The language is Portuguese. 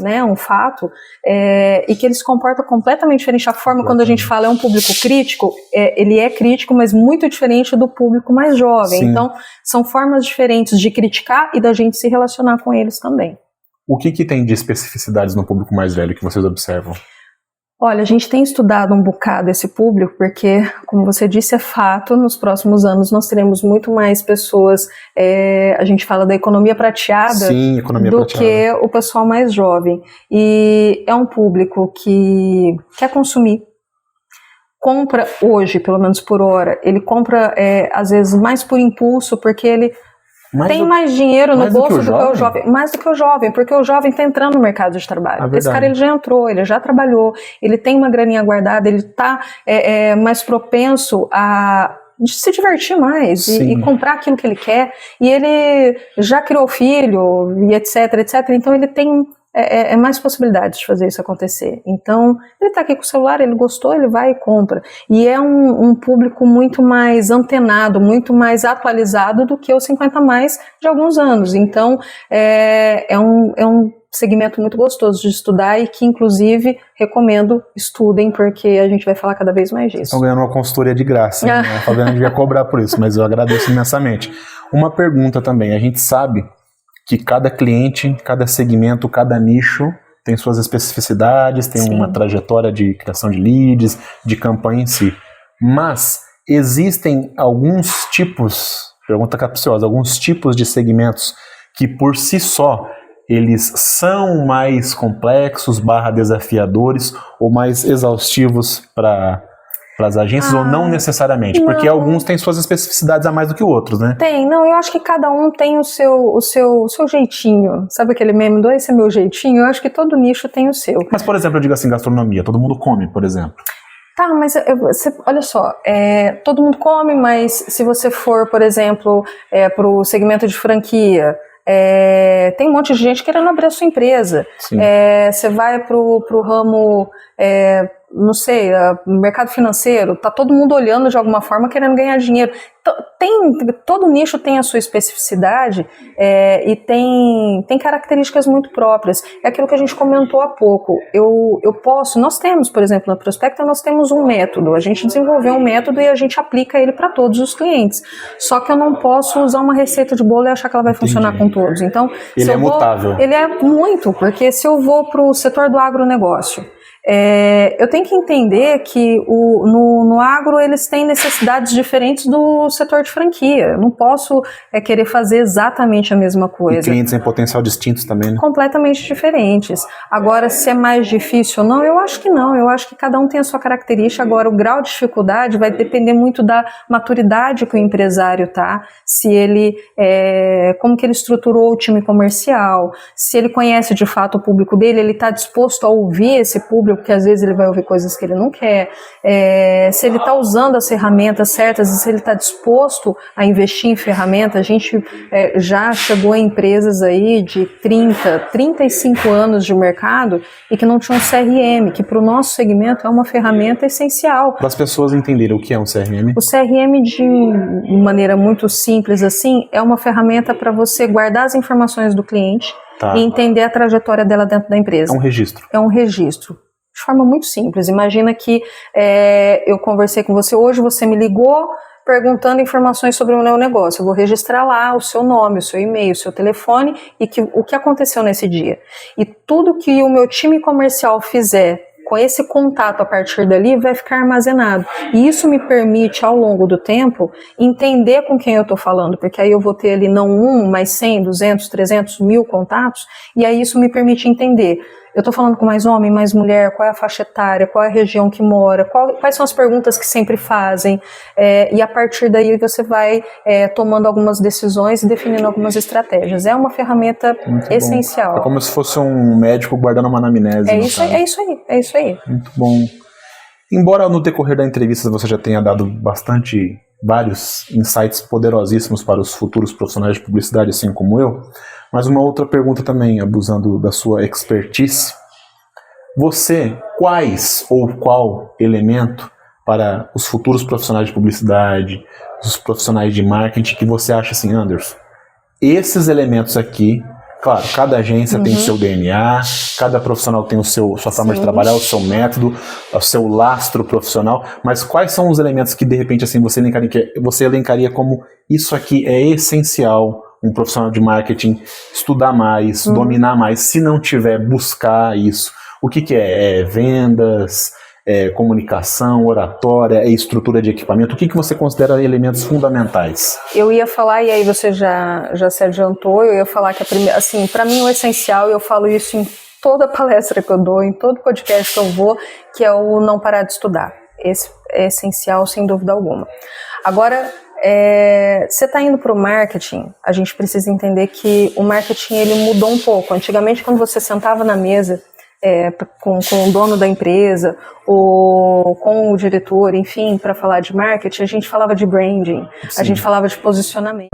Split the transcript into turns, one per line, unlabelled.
né, um fato, e que ele se comporta completamente diferente. A forma, quando a gente fala é um público crítico, ele é crítico, mas muito diferente do público mais jovem. Sim. Então, são formas diferentes de criticar e da gente se relacionar com eles também.
O que tem de especificidades no público mais velho que vocês observam?
Olha, a gente tem estudado um bocado esse público, porque, como você disse, é fato, nos próximos anos nós teremos muito mais pessoas, a gente fala da economia prateada,
sim, economia
do
prateada,
que o pessoal mais jovem. E é um público que quer consumir, compra hoje, pelo menos por hora, ele compra às vezes mais por impulso, porque ele tem mais dinheiro no bolso do que o jovem. Mais do que o jovem, porque o jovem está entrando no mercado de trabalho. Esse cara ele já entrou, ele já trabalhou, ele tem uma graninha guardada, ele está mais propenso a se divertir mais e comprar aquilo que ele quer. E ele já criou filho, e etc, etc. Então ele tem mais possibilidades de fazer isso acontecer. Então, ele está aqui com o celular, ele gostou, ele vai e compra. E é um público muito mais antenado, muito mais atualizado do que os 50 mais de alguns anos. Então, é um segmento muito gostoso de estudar e que, inclusive, recomendo, estudem, porque a gente vai falar cada vez mais disso.
Estão ganhando uma consultoria de graça, né? A Fabiana devia cobrar por isso, mas eu agradeço imensamente. Uma pergunta também, a gente sabe que cada cliente, cada segmento, cada nicho tem suas especificidades, tem uma trajetória de criação de leads, de campanha em si. Mas existem alguns tipos, pergunta capciosa, alguns tipos de segmentos que por si só eles são mais complexos, desafiadores ou mais exaustivos para as agências ou não necessariamente? Porque alguns têm suas especificidades a mais do que outros, né?
Eu acho que cada um tem o seu jeitinho. Sabe aquele meme do esse é meu jeitinho? Eu acho que todo nicho tem o seu.
Mas, por exemplo, eu digo assim, gastronomia, todo mundo come, por exemplo.
Tá, mas olha só, todo mundo come, mas se você for, por exemplo, para o segmento de franquia, tem um monte de gente querendo abrir a sua empresa. Você vai pro ramo, não sei, mercado financeiro, tá todo mundo olhando de alguma forma querendo ganhar dinheiro. Todo nicho tem a sua especificidade e tem características muito próprias. É aquilo que a gente comentou há pouco. Nós temos, por exemplo, na Prospecta, nós temos um método. A gente desenvolveu um método e a gente aplica ele para todos os clientes. Só que eu não posso usar uma receita de bolo e achar que ela vai funcionar com todos. Então,
ele é mutável.
Ele é muito, porque se eu vou para o setor do agronegócio, eu tenho que entender que no agro eles têm necessidades diferentes do setor de franquia. Eu não posso querer fazer exatamente a mesma coisa.
E clientes em potencial distintos também, né?
Completamente diferentes. Agora, se é mais difícil ou não, eu acho que não. Eu acho que cada um tem a sua característica. Agora, o grau de dificuldade vai depender muito da maturidade que o empresário tá, se ele, como que ele estruturou o time comercial, se ele conhece de fato o público dele, ele está disposto a ouvir esse público, porque às vezes ele vai ouvir coisas que ele não quer, se ele está usando as ferramentas certas e se ele está disposto a investir em ferramentas. A gente já chegou em empresas aí de 35 anos de mercado e que não tinham CRM, que para o nosso segmento é uma ferramenta essencial.
Para as pessoas entenderem o que é um CRM?
O CRM, de maneira muito simples assim, é uma ferramenta para você guardar as informações do cliente e entender a trajetória dela dentro da empresa.
É um registro.
É um registro. De forma muito simples. Imagina que eu conversei com você hoje, você me ligou perguntando informações sobre o meu negócio. Eu vou registrar lá o seu nome, o seu e-mail, o seu telefone e o que aconteceu nesse dia. E tudo que o meu time comercial fizer com esse contato a partir dali vai ficar armazenado. E isso me permite, ao longo do tempo, entender com quem eu estou falando, porque aí eu vou ter ali não mas 100, 200, 300, 1000 contatos, e aí isso me permite entender. Eu estou falando com mais homem, mais mulher, qual é a faixa etária, qual é a região que mora, quais são as perguntas que sempre fazem, e a partir daí você vai tomando algumas decisões e definindo algumas estratégias. É uma ferramenta essencial.
É como se fosse um médico guardando uma anamnese.
É isso aí.
Muito bom. Embora no decorrer da entrevista você já tenha dado vários insights poderosíssimos para os futuros profissionais de publicidade, assim como eu, mas uma outra pergunta também, abusando da sua expertise. Qual elemento para os futuros profissionais de publicidade, os profissionais de marketing, que você acha assim, Anderson, esses elementos aqui Claro, cada agência tem o seu DNA, cada profissional tem sua forma de trabalhar, o seu método, o seu lastro profissional, mas quais são os elementos que de repente assim você elencaria como isso aqui é essencial um profissional de marketing estudar mais, dominar mais, se não tiver, buscar isso? O que é? É vendas, é comunicação, oratória, é estrutura de equipamento? O que você considera elementos fundamentais?
Eu ia falar, e aí você já se adiantou, eu ia falar que assim, para mim o essencial, eu falo isso em toda palestra que eu dou, em todo podcast que eu vou, que é o não parar de estudar. Esse é essencial, sem dúvida alguma. Agora, você está indo para o marketing, a gente precisa entender que o marketing ele mudou um pouco. Antigamente, quando você sentava na mesa com o dono da empresa ou com o diretor, enfim, para falar de marketing, a gente falava de branding, a gente falava de posicionamento.